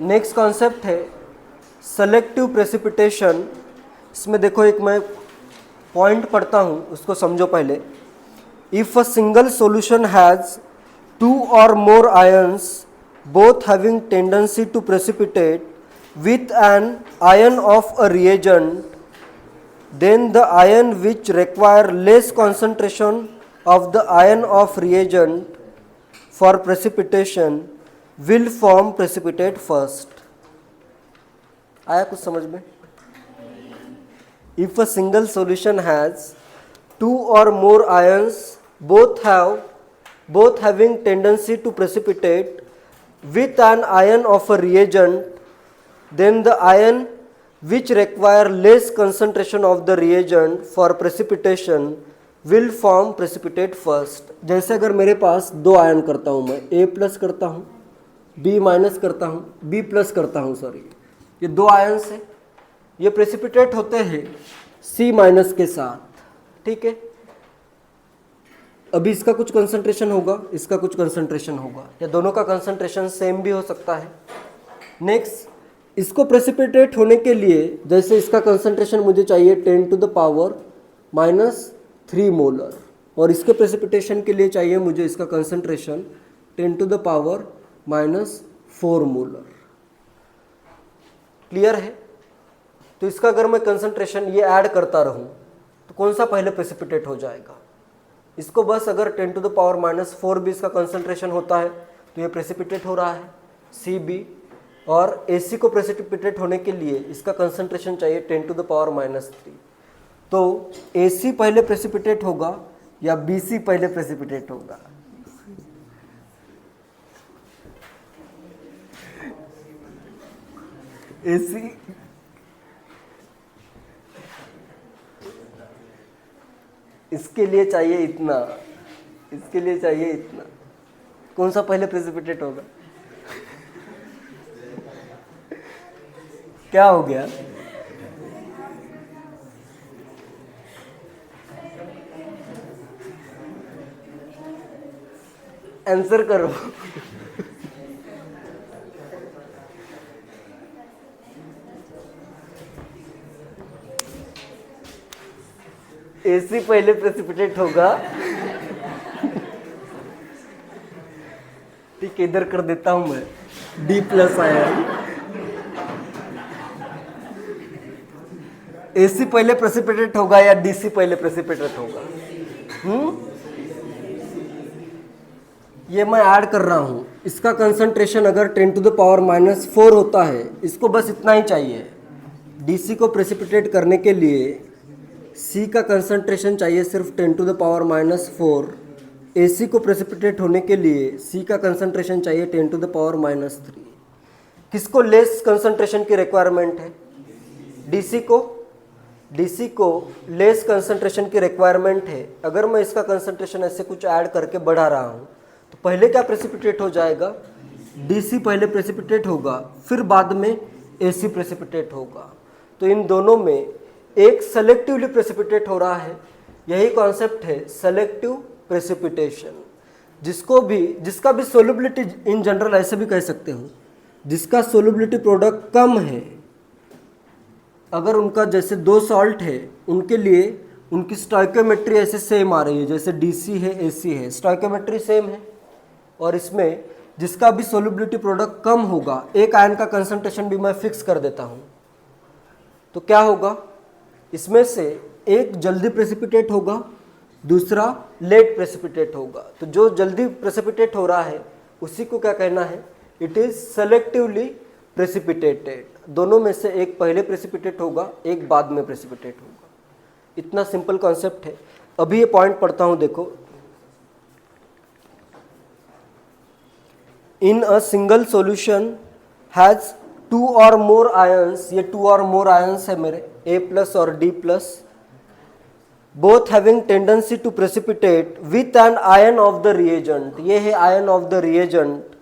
Next concept है selective precipitation. इसमें देखो एक मैं पॉइंट पढ़ता हूँ, उसको समझो पहले। If a single solution has 2 or more ions both having tendency to precipitate with an ion of a reagent, then the ion which require less concentration of the ion of reagent for precipitation will form precipitate first। आया कुछ समझ में? If a single solution has 2 or more ions both having tendency to precipitate with an ion of a reagent, then the ion which require less concentration of the reagent for precipitation will form precipitate first। जैसे अगर मेरे पास 2 ion करता हूँ मैं, A plus करता हूँ, B minus करता हूँ, B प्लस करता हूँ, सॉरी, ये 2 आयन से ये प्रेसिपिटेट होते हैं C माइनस के साथ, ठीक है। अभी इसका कुछ कंसंट्रेशन होगा, इसका कुछ कंसंट्रेशन होगा, या दोनों का कंसंट्रेशन सेम भी हो सकता है। नेक्स्ट, इसको प्रेसिपिटेट होने के लिए जैसे इसका कंसंट्रेशन मुझे चाहिए 10 to the power -3 मोलर, और इसके प्रेसिपिटेशन के लिए चाहिए मुझे इसका concentration 10 to the power -4 molar. Clear है? तो इसका अगर मैं कंसंट्रेशन ये ऐड करता रहूं तो कौन सा पहले प्रेसिपिटेट हो जाएगा? इसको बस अगर 10 to the power -4 भी इसका कंसंट्रेशन होता है तो ये प्रेसिपिटेट हो रहा है CB, और AC को प्रेसिपिटेट होने के लिए इसका कंसंट्रेशन चाहिए 10 to the power -3। तो AC पहले प्रेसिपिटेट होगा या BC पहले प्रेसिपिटेट होगा? AC इसके लिए चाहिए इतना, इसके लिए चाहिए इतना, कौन सा पहले प्रेसिपिटेट होगा? क्या हो गया? आंसर करो। AC पहले प्रेसिपिटेट होगा, ठीक है, इधर कर देता हूं मैं, D प्लस आयन। AC पहले प्रेसिपिटेट होगा या DC पहले प्रेसिपिटेट होगा? ये मैं ऐड कर रहा हूं, इसका कंसंट्रेशन अगर 10 to the power -4 होता है, इसको बस इतना ही चाहिए। DC को प्रेसिपिटेट करने के लिए C का कंसंट्रेशन चाहिए सिर्फ 10 to the power -4। AC को प्रेसिपिटेट होने के लिए C का कंसंट्रेशन चाहिए 10 to the power -3। किसको लेस कंसंट्रेशन की रिक्वायरमेंट है? DC को लेस कंसंट्रेशन की रिक्वायरमेंट है। अगर मैं इसका कंसंट्रेशन ऐसे कुछ ऐड करके बढ़ा रहा हूँ तो पहले क्या प्रेसिपिटेट हो जाएगा? DC पहले प्रेसिपिटेट होगा, फिर बाद में AC प्रेसिपिटेट होगा। तो इन दोनों में एक सेलेक्टिवली प्रेसिपिटेट हो रहा है, यही कॉन्सेप्ट है सेलेक्टिव प्रेसिपिटेशन। जिसका भी सोल्युबिलिटी इन जनरल ऐसे भी कह सकते हो, जिसका सोल्युबिलिटी प्रोडक्ट कम है, अगर उनका जैसे 2 सॉल्ट है, उनके लिए उनकी स्टोइकियोमेट्री ऐसे सेम आ रही है, जैसे DC है AC है, स्टोइकियोमेट्री सेम है, और इसमें जिसका भी सोल्युबिलिटी प्रोडक्ट कम होगा, एक आयन का कंसंट्रेशन भी मैं फिक्स कर देता हूँ, तो क्या होगा? इसमें से एक जल्दी प्रेसिपिटेट होगा, दूसरा लेट प्रेसिपिटेट होगा। तो जो जल्दी प्रेसिपिटेट हो रहा है उसी को क्या कहना है? It is selectively precipitated. दोनों में से एक पहले प्रेसिपिटेट होगा, एक बाद में प्रेसिपिटेट होगा। इतना सिंपल कॉन्सेप्ट है। अभी ये पॉइंट पढ़ता हूं, देखो। In a single solution has 2 or more ions, ये 2 or more ions है मेरे, A प्लस और D plus, both having tendency to precipitate with an ion of the reagent, ये है ion of the reagent,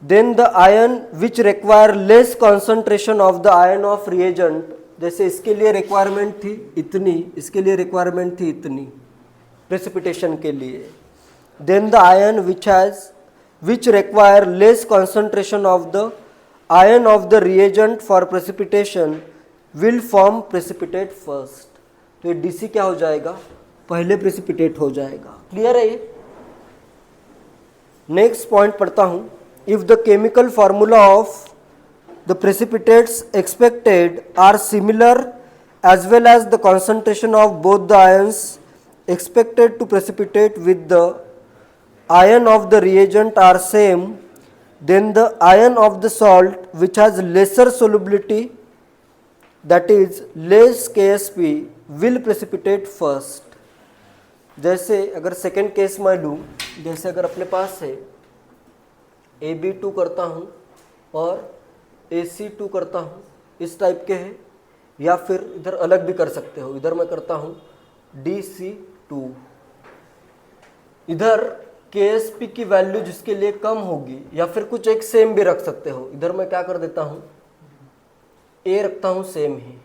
then the ion which require less concentration of the ion of reagent, जैसे इसके लिए requirement थी इतनी, इसके लिए रिक्वायरमेंट थी इतनी प्रेसिपिटेशन के लिए, then the ion which has which require less concentration of the ion of the reagent for precipitation will form precipitate first. तो ये DC क्या हो जाएगा, पहले प्रेसिपिटेट हो जाएगा. क्लियर है ये. नेक्स्ट पॉइंट पढ़ता हूं. If the chemical formula of the precipitates expected are similar as well as the concentration of both the ions expected to precipitate with the ion of the reagent are same, then the ion of the salt which has lesser solubility, that is less KSP, will precipitate first. जैसे अगर second case मैं लूँ, जैसे अगर अपने पास है AB2 करता हूँ और AC2 करता हूँ, इस टाइप के है, या फिर इधर अलग भी कर सकते हो. इधर मैं करता हूँ DC2, इधर KSP की वैल्यू जिसके लिए कम होगी, या फिर कुछ एक सेम भी रख सकते हो. इधर मैं क्या कर देता हूँ, A रखता हूँ सेम ही.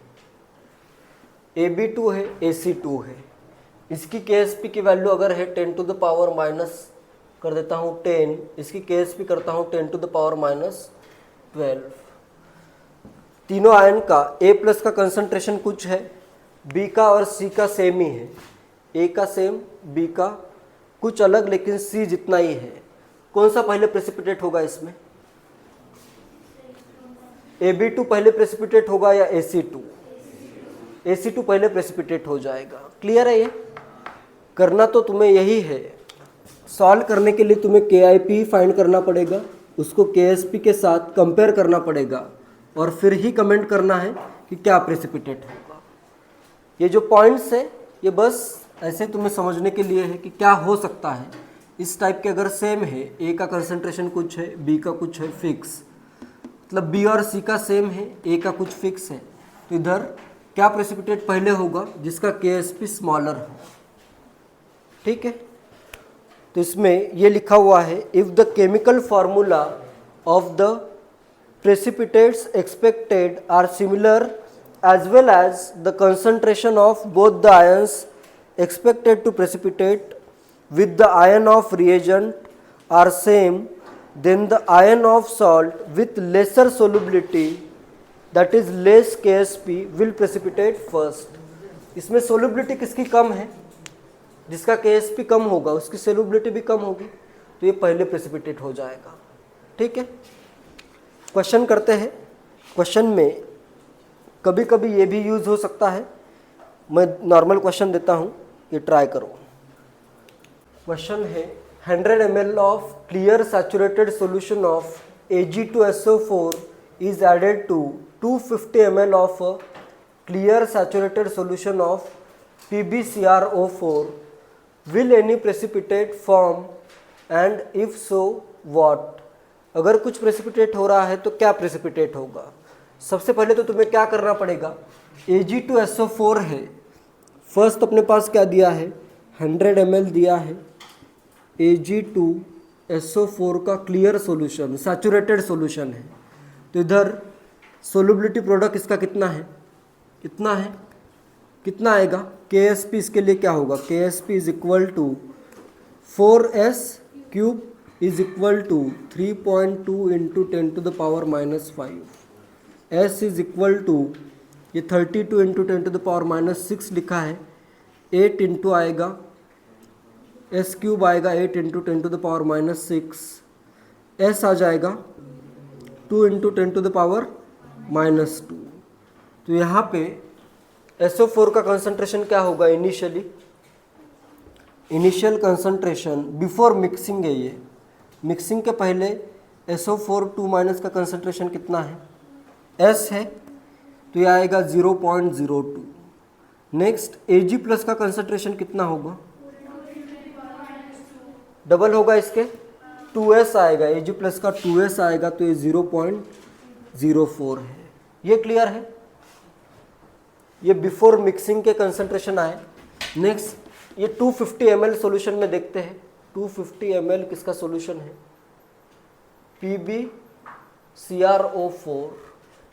AB2 है, AC2 है, इसकी KSP की वैल्यू अगर है 10 टू द पावर माइनस कर देता हूँ 10, इसकी KSP करता हूँ 10 टू द पावर माइनस 12. तीनों आयन का A प्लस का कंसंट्रेशन कुछ है, B का और C का सेम ही है. A का सेम, B का कुछ अलग, लेकिन C जितना ही है. कौन सा पहले प्रेसिपिटेट होगा इसमें, AB2 पहले प्रेसिपिटेट होगा या AC2? AC2 पहले प्रेसिपिटेट हो जाएगा. क्लियर है ये. करना तो तुम्हें यही है. सॉल्व करने के लिए तुम्हें KIP फाइंड करना पड़ेगा, उसको KSP के साथ कंपेयर करना पड़ेगा और फिर ही कमेंट करना है कि क्या प्रेसिपिटेट होगा. ये जो पॉइंट्स है ये बस ऐसे तुम्हें समझने के लिए है कि क्या हो सकता है. इस टाइप के अगर सेम है, A का कंसंट्रेशन कुछ है, B का कुछ है फिक्स, मतलब B और C का सेम है, A का कुछ फिक्स है, तो इधर क्या प्रेसिपिटेट पहले होगा, जिसका KSP स्मॉलर हो. ठीक है. तो इसमें ये लिखा हुआ है, if the chemical formula of the precipitates expected are similar as well as the concentration of both the ions expected to precipitate with the ion of reagent are same, then the ion of salt with lesser solubility, that is less KSP, will precipitate first. इसमें solubility किसकी कम है, जिसका KSP कम होगा उसकी solubility भी कम होगी, तो ये पहले precipitate हो जाएगा. ठीक है. क्वेश्चन करते हैं. क्वेश्चन में कभी कभी ये भी यूज़ हो सकता है. मैं नॉर्मल क्वेश्चन देता हूँ, ये ट्राई करो. क्वेश्चन है 100 ml of clear saturated solution of Ag2SO4 is added to 250 ml of clear saturated solution of PbCrO4. Will any precipitate form and if so what. अगर कुछ प्रेसिपिटेट हो रहा है तो क्या प्रेसिपिटेट होगा. सबसे पहले तो तुम्हें क्या करना पड़ेगा, Ag2SO4 है, फर्स्ट अपने पास क्या दिया है, 100 ml दिया है Ag2SO4 का क्लियर सॉल्यूशन, सैचुरेटेड सॉल्यूशन है. तो इधर सोलबिलिटी प्रोडक्ट इसका कितना है, इतना है. कितना आएगा, KSP इसके लिए क्या होगा, KSP is equal to 4S cube is equal to 3.2 into 10 to the power minus 5. S is equal to ये 32 into 10 to the power minus 6 लिखा है, 8 into आएगा S क्यूब आएगा 8 into 10 to the power minus 6. S आ जाएगा 2 into 10 to the power minus 2. तो यहाँ पे SO4 का कंसंट्रेशन क्या होगा, इनिशियल कंसंट्रेशन बिफोर मिक्सिंग है. ये मिक्सिंग के पहले SO4 2 माइनस का कंसंट्रेशन कितना है, S है, तो ये आएगा 0.02. नेक्स्ट Ag प्लस का कंसंट्रेशन कितना होगा, डबल होगा इसके, 2S आएगा, Ag प्लस का 2S आएगा, तो ये 0.04 है. ये क्लियर है. ये बिफोर मिक्सिंग के कंसंट्रेशन आए. नेक्स्ट ये 250 ml सॉल्यूशन में देखते हैं. 250 ml किसका सॉल्यूशन है, PbCrO4.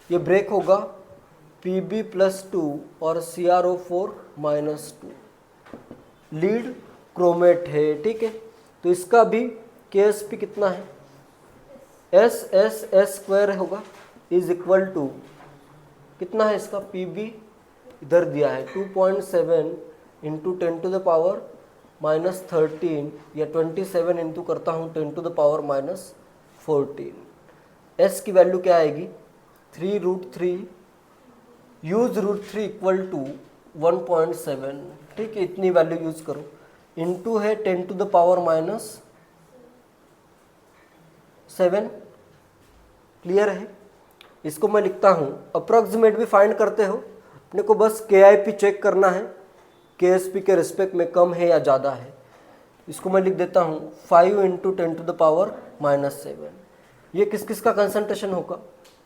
ये ब्रेक होगा Pb+2 और CrO4-2. लीड क्रोमेट है. ठीक है. तो इसका भी KSP कितना है, एस स्क्वायर होगा इज इक्वल टू कितना है इसका पी बी इधर दिया है 2.7 into 10 to the power minus 13 या 27 इंटू करता हूँ 10 to the power minus 14। S की वैल्यू क्या आएगी 3√3 यूज √3 इक्वल टू 1.7, ठीक है, इतनी वैल्यू यूज करो, इंटू है 10 to the power minus 7। Clear है? इसको मैं लिखता हूँ, अप्रॉक्सीमेट भी फाइंड करते हो, अपने को बस KIP चेक करना है KSP के रिस्पेक्ट में कम है या ज़्यादा है। इसको मैं लिख देता हूँ 5 into 10 to the power minus 7। ये किस किस का कंसंट्रेशन होगा,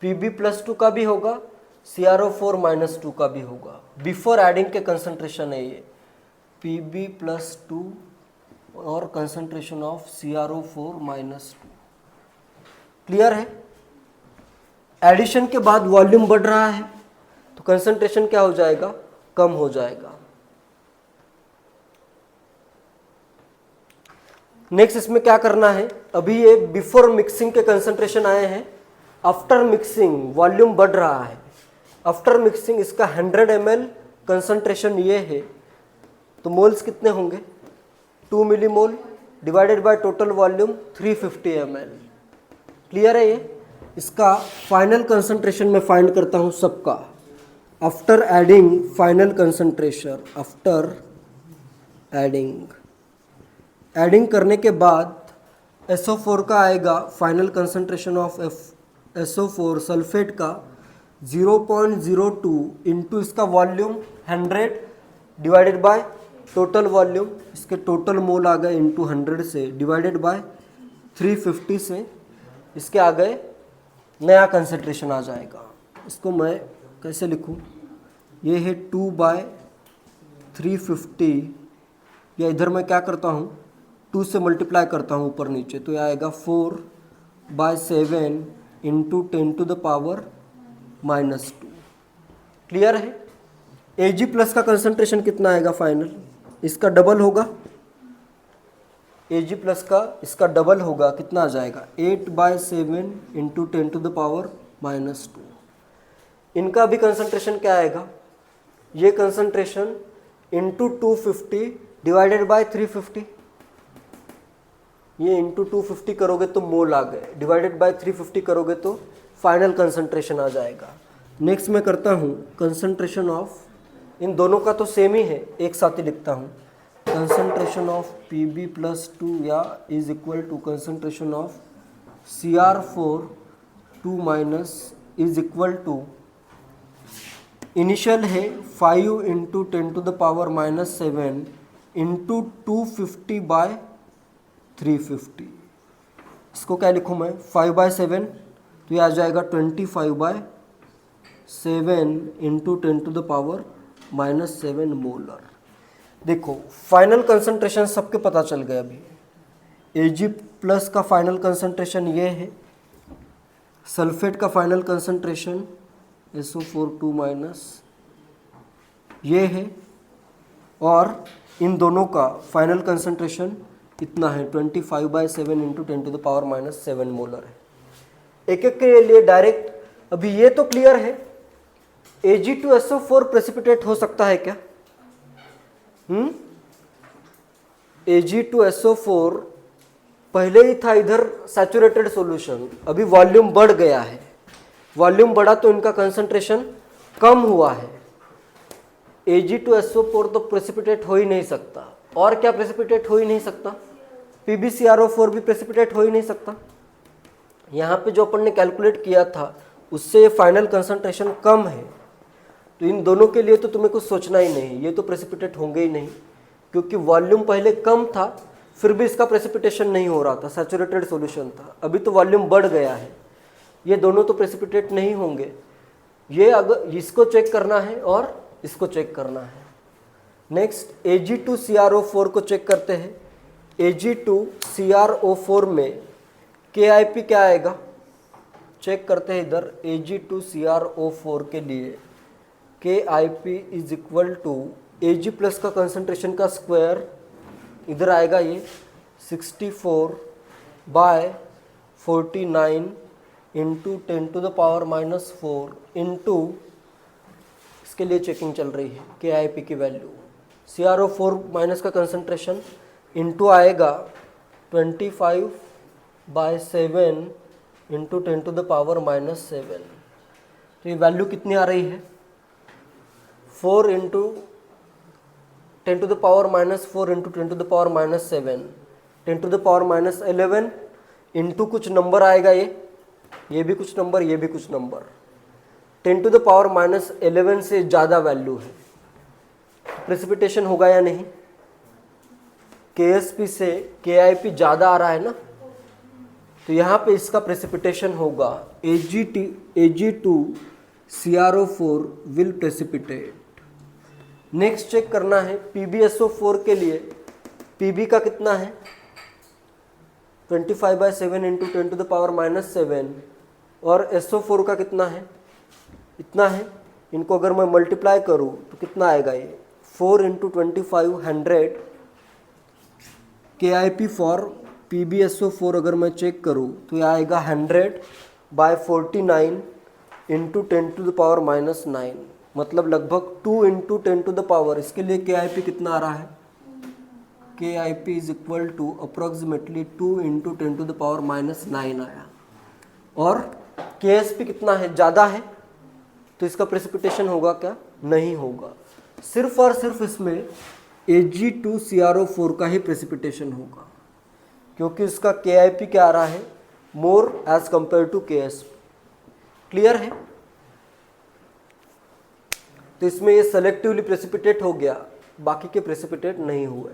Pb+2 का भी होगा, CrO4-2 का भी होगा। बिफोर एडिंग के कंसंट्रेशन है ये Pb+2 और कंसंट्रेशन ऑफ CrO4-2। क्लियर है? एडिशन के बाद वॉल्यूम बढ़ रहा है तो कंसंट्रेशन क्या हो जाएगा, कम हो जाएगा। नेक्स्ट इसमें क्या करना है, अभी ये बिफोर मिक्सिंग के कंसंट्रेशन आए हैं, आफ्टर मिक्सिंग वॉल्यूम बढ़ रहा है। आफ्टर मिक्सिंग इसका 100 ml कंसंट्रेशन ये है, तो मोल्स कितने होंगे 2 millimole divided by total volume 350 ml। Clear है? ये इसका फाइनल कंसंट्रेशन मैं फाइंड करता हूँ सबका, after adding final concentration, after adding करने के बाद SO4 का आएगा final concentration of SO4 sulphate का 0.02 इंटू इसका volume 100 divided by total volume, इसके टोटल मोल आ गए इंटू 100 से डिवाइडेड बाय 350 से, इसके आ गए नया कंसंट्रेशन आ जाएगा। इसको मैं कैसे लिखूं, ये है 2/350 या इधर मैं क्या करता हूँ 2 से मल्टीप्लाई करता हूँ ऊपर नीचे, तो ये आएगा 4/7 into 10 to the power -2। Clear है? Ag+ का कंसंट्रेशन कितना आएगा फाइनल, इसका डबल होगा, Ag+ का इसका डबल होगा, कितना आ जाएगा 8/7 इंटू 10 टू द पावर -2। इनका भी कंसंट्रेशन क्या आएगा, ये कंसंट्रेशन इंटू 250 डिवाइडेड बाय 350, ये इंटू 250 करोगे तो मोल आ गए, डिवाइडेड बाय 350 करोगे तो फाइनल कंसंट्रेशन आ जाएगा। नेक्स्ट मैं करता हूँ कंसंट्रेशन ऑफ, इन दोनों का तो सेम ही है, एक साथ ही लिखता हूँ, कंसंट्रेशन ऑफ Pb+2 या is equal to concentration of Cr4 is equal to, initial है 5 into 10 to the power -7 into 250/350। इसको क्या लिखूँ मैं 5/7, तो ये आ जाएगा 25/7 into 10 to the power -7 molar. देखो फाइनल कंसंट्रेशन सबके पता चल गए अभी। Ag+ का फाइनल कंसंट्रेशन ये है, सल्फेट का फाइनल कंसंट्रेशन SO4 ये है, और इन दोनों का फाइनल कंसंट्रेशन इतना है 25/7 into 10 to the power -7 molar है। एक एक के लिए डायरेक्ट, अभी ये तो क्लियर है Ag2SO4 प्रेसिपिटेट हो सकता है क्या? Ag2SO4 पहले ही था इधर सैचुरेटेड सॉल्यूशन, अभी वॉल्यूम बढ़ गया है, वॉल्यूम बढ़ा तो इनका कंसंट्रेशन कम हुआ है। Ag2SO4 तो प्रेसिपिटेट हो ही नहीं सकता, और क्या प्रेसिपिटेट हो ही नहीं सकता, PbCrO4 भी प्रेसिपिटेट हो ही नहीं सकता। यहाँ पे जो अपन ने कैलकुलेट किया था उससे फाइनल कंसंट्रेशन कम है, तो इन दोनों के लिए तो तुम्हें कुछ सोचना ही नहीं, ये तो प्रेसिपिटेट होंगे ही नहीं, क्योंकि वॉल्यूम पहले कम था फिर भी इसका प्रेसिपिटेशन नहीं हो रहा था, सैचुरेटेड सॉल्यूशन था, अभी तो वॉल्यूम बढ़ गया है, ये दोनों तो प्रेसिपिटेट नहीं होंगे। ये अगर इसको चेक करना है और इसको चेक करना है। नेक्स्ट Ag2CrO4 को चेक करते हैं। Ag2CrO4 में KIP क्या आएगा, चेक करते हैं इधर। Ag2CrO4 के लिए KIP is equal to Ag+ का कंसंट्रेशन का स्क्वायर, इधर आएगा ये 64/4 49 इंटू 10⁻⁻4 इंटू, इसके लिए चेकिंग चल रही है KIP की वैल्यू, CrO4 माइनस का कंसंट्रेशन इंटू आएगा 25/7 इंटू 10⁻⁻7। तो ये वैल्यू कितनी आ रही है, 4 इंटू 10⁻⁻4 इंटू 10⁻⁻7, 10⁻11 इंटू कुछ नंबर आएगा, ये भी कुछ नंबर, ये भी कुछ नंबर, 10⁻11 से ज़्यादा वैल्यू है, प्रेसिपिटेशन होगा या नहीं, KSP से KIP ज़्यादा आ रहा है ना, तो यहाँ पे इसका प्रेसिपिटेशन होगा Ag2CrO4 will precipitate. Next check करना है PbSO4 के लिए, Pb का कितना है 25/7 इंटू 10⁻⁻7 और SO4 का कितना है, इतना है। इनको अगर मैं मल्टीप्लाई करूँ तो कितना आएगा, ये 4 इंटू 25 100 KIP फॉर PbSO4 अगर मैं चेक करूँ तो ये आएगा 100/49 इंटू 10⁻⁻9, मतलब लगभग 2 इंटू 10⁻, इसके लिए KIP कितना आ रहा है, KIP is equal to approximately 2 into 10⁻⁻9 आया। और KSP कितना है, ज़्यादा है, तो इसका प्रेसिपिटेशन होगा क्या, नहीं होगा, सिर्फ और सिर्फ इसमें Ag2CrO4 का ही प्रेसिपिटेशन होगा, क्योंकि इसका KIP क्या आ रहा है, more as compare to KSP। Clear है। तो इसमें ये सेलेक्टिवली प्रेसिपिटेट हो गया, बाकी के प्रेसिपिटेट नहीं हुए।